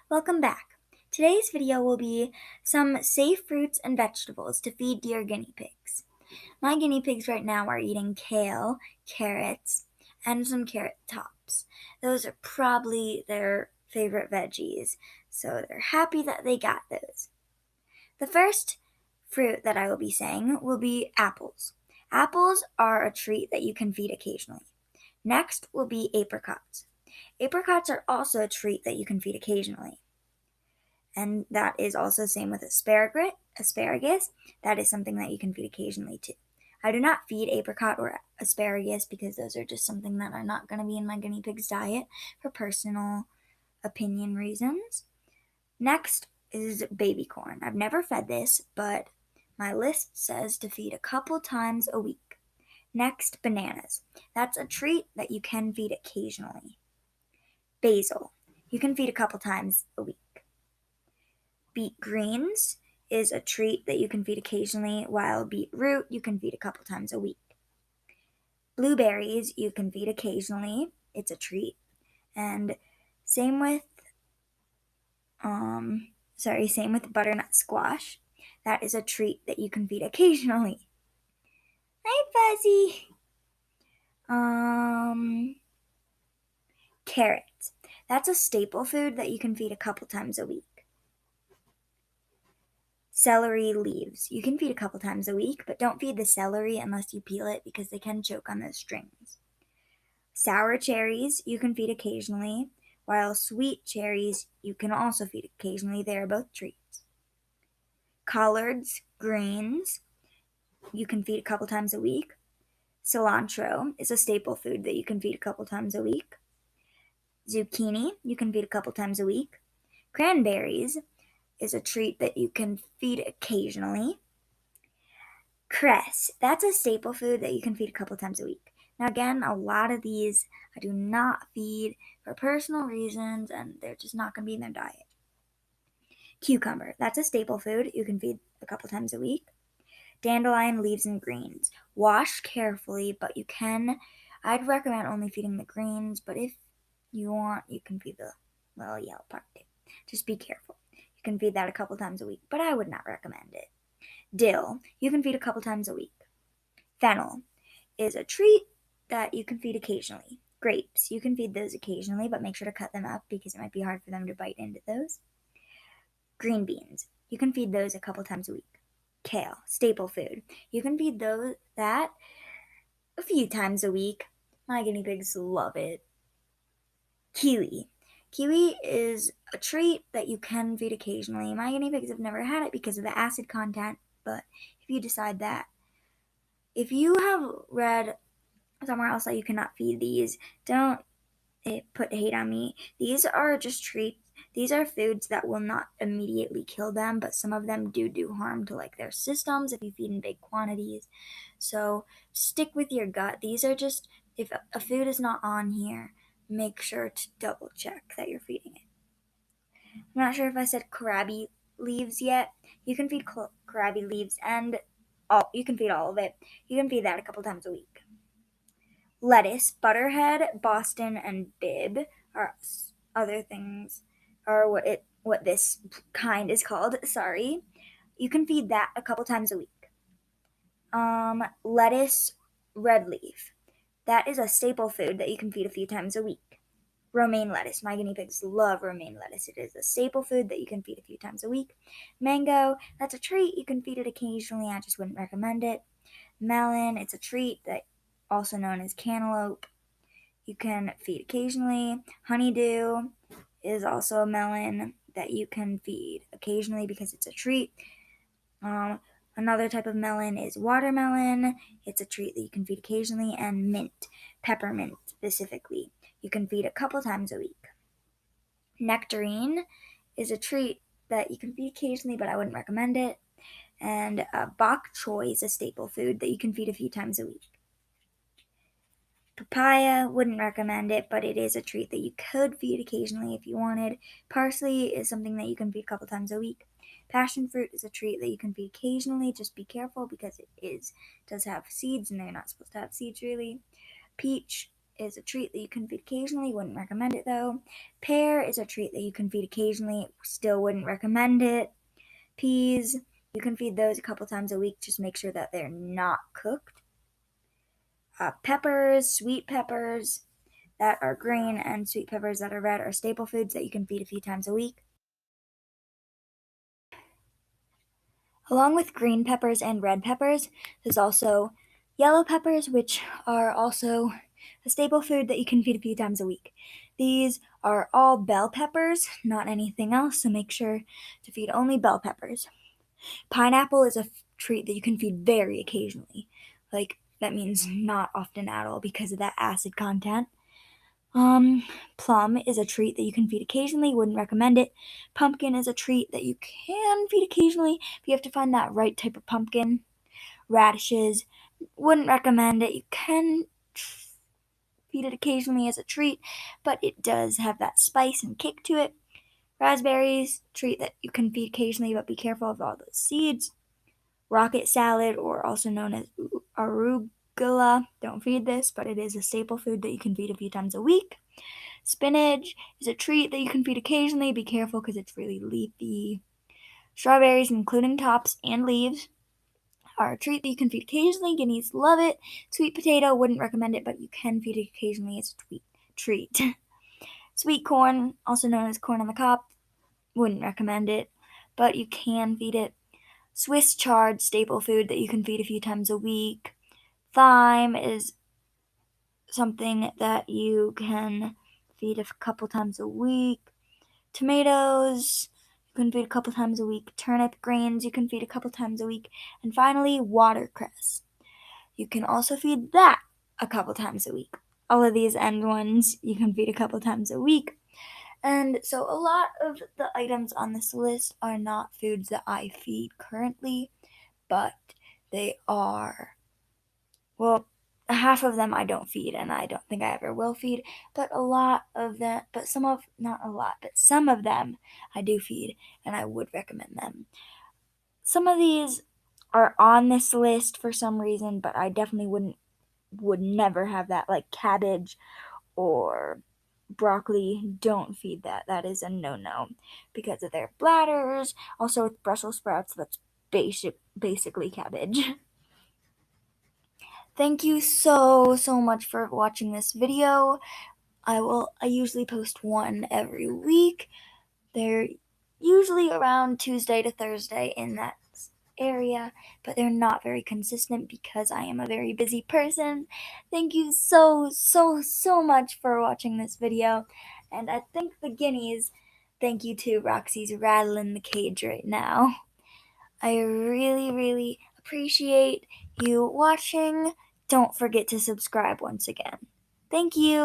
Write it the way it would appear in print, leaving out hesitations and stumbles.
Welcome back. Today's video will be some safe fruits and vegetables to feed to your guinea pigs. My guinea pigs right now are eating kale, carrots, and some carrot tops. Those are probably their favorite veggies, so they're happy that they got those. The first fruit that I will be saying will be apples. Apples are a treat that you can feed occasionally. Next will be apricots. Apricots are also a treat that you can feed occasionally. And that is also same with asparagus. That is something that you can feed occasionally too. I do not feed apricot or asparagus because those are just something that are not going to be in my guinea pig's diet for personal opinion reasons. Next is baby corn. I've never fed this, but my list says to feed a couple times a week. Next, bananas. That's a treat that you can feed occasionally. Basil. You can feed a couple times a week. Beet greens is a treat that you can feed occasionally, while beetroot you can feed a couple times a week. Blueberries you can feed occasionally. It's a treat. And same with same with butternut squash. That is a treat that you can feed occasionally. Hi, Fuzzy. Carrots. That's a staple food that you can feed a couple times a week. Celery leaves. You can feed a couple times a week, but don't feed the celery unless you peel it because they can choke on those strings. Sour cherries you can feed occasionally, while sweet cherries you can also feed occasionally. They are both treats. Collards, greens, you can feed a couple times a week. Cilantro is a staple food that you can feed a couple times a week. Zucchini you can feed a couple times a week. Cranberries is a treat that you can feed occasionally. Cress, that's a staple food that you can feed a couple times a week. Now again, a lot of these I do not feed for personal reasons and they're just not going to be in their diet. Cucumber, that's a staple food you can feed a couple times a week. Dandelion leaves and greens. Wash carefully, but I'd recommend only feeding the greens, but if you want, you can feed the little yellow part too. Just be careful. You can feed that a couple times a week, but I would not recommend it. Dill, you can feed a couple times a week. Fennel is a treat that you can feed occasionally. Grapes, you can feed those occasionally, but make sure to cut them up because it might be hard for them to bite into those. Green beans, you can feed those a couple times a week. Kale, staple food. You can feed that a few times a week. My guinea pigs love it. Kiwi. Kiwi is a treat that you can feed occasionally. My guinea pigs have never had it because of the acid content, but if you decide that, if you have read somewhere else that you cannot feed these, don't put hate on me. These are just treats. These are foods that will not immediately kill them, but some of them do harm to like their systems if you feed in big quantities. So stick with your gut. These are just, if a food is not on here, make sure to double check that you're feeding it. I'm not sure if I said kohlrabi leaves yet. You can feed kohlrabi leaves and you can feed all of it. You can feed that a couple times a week. Lettuce, butterhead, Boston, and Bib are other things, or what this kind is called. Sorry, you can feed that a couple times a week. Lettuce, red leaf. That is a staple food that you can feed a few times a week. Romaine lettuce. My guinea pigs love romaine lettuce. It is a staple food that you can feed a few times a week. Mango, that's a treat. You can feed it occasionally. I just wouldn't recommend it. Melon, it's a treat that also known as cantaloupe. You can feed occasionally. Honeydew is also a melon that you can feed occasionally because it's a treat. Another type of melon is watermelon. It's a treat that you can feed occasionally. And mint, peppermint specifically, you can feed a couple times a week. Nectarine is a treat that you can feed occasionally, but I wouldn't recommend it. And bok choy is a staple food that you can feed a few times a week. Papaya, wouldn't recommend it, but it is a treat that you could feed occasionally if you wanted. Parsley is something that you can feed a couple times a week. Passion fruit is a treat that you can feed occasionally. Just be careful because it does have seeds and they're not supposed to have seeds really. Peach is a treat that you can feed occasionally, wouldn't recommend it though. Pear is a treat that you can feed occasionally, still wouldn't recommend it. Peas, you can feed those a couple times a week, just make sure that they're not cooked. Peppers, sweet peppers that are green and sweet peppers that are red are staple foods that you can feed a few times a week. Along with green peppers and red peppers, there's also yellow peppers, which are also a staple food that you can feed a few times a week. These are all bell peppers, not anything else, so make sure to feed only bell peppers. Pineapple is a treat that you can feed very occasionally. That means not often at all because of that acid content. Plum is a treat that you can feed occasionally, wouldn't recommend it. Pumpkin is a treat that you can feed occasionally, but you have to find that right type of pumpkin. Radishes, wouldn't recommend it. You can feed it occasionally as a treat, but it does have that spice and kick to it. Raspberries, treat that you can feed occasionally, but be careful of all those seeds. Rocket salad, or also known as arugula, don't feed this, but it is a staple food that you can feed a few times a week. Spinach is a treat that you can feed occasionally. Be careful because it's really leafy. Strawberries, including tops and leaves, are a treat that you can feed occasionally. Guineas love it. Sweet potato, wouldn't recommend it, but you can feed it occasionally as a treat. Sweet corn, also known as corn on the cob, wouldn't recommend it, but you can feed it. Swiss chard, staple food that you can feed a few times a week. Thyme is something that you can feed a couple times a week. Tomatoes, you can feed a couple times a week. Turnip greens, you can feed a couple times a week. And finally, watercress. You can also feed that a couple times a week. All of these end ones you can feed a couple times a week. And so a lot of the items on this list are not foods that I feed currently, but they are, well, half of them I don't feed and I don't think I ever will feed, but some of them I do feed and I would recommend them. Some of these are on this list for some reason, but I definitely would never have that, like cabbage or broccoli. Don't feed that. That is a no-no because of their bladders. Also with Brussels sprouts, that's basically cabbage. Thank you so much for watching this video. I usually post one every week. They're usually around Tuesday to Thursday in that area, but they're not very consistent because I am a very busy person. Thank you so much for watching this video, and I think the guineas, thank you to Roxy's rattling the cage right now. I really appreciate you watching. Don't forget to subscribe once again. Thank you.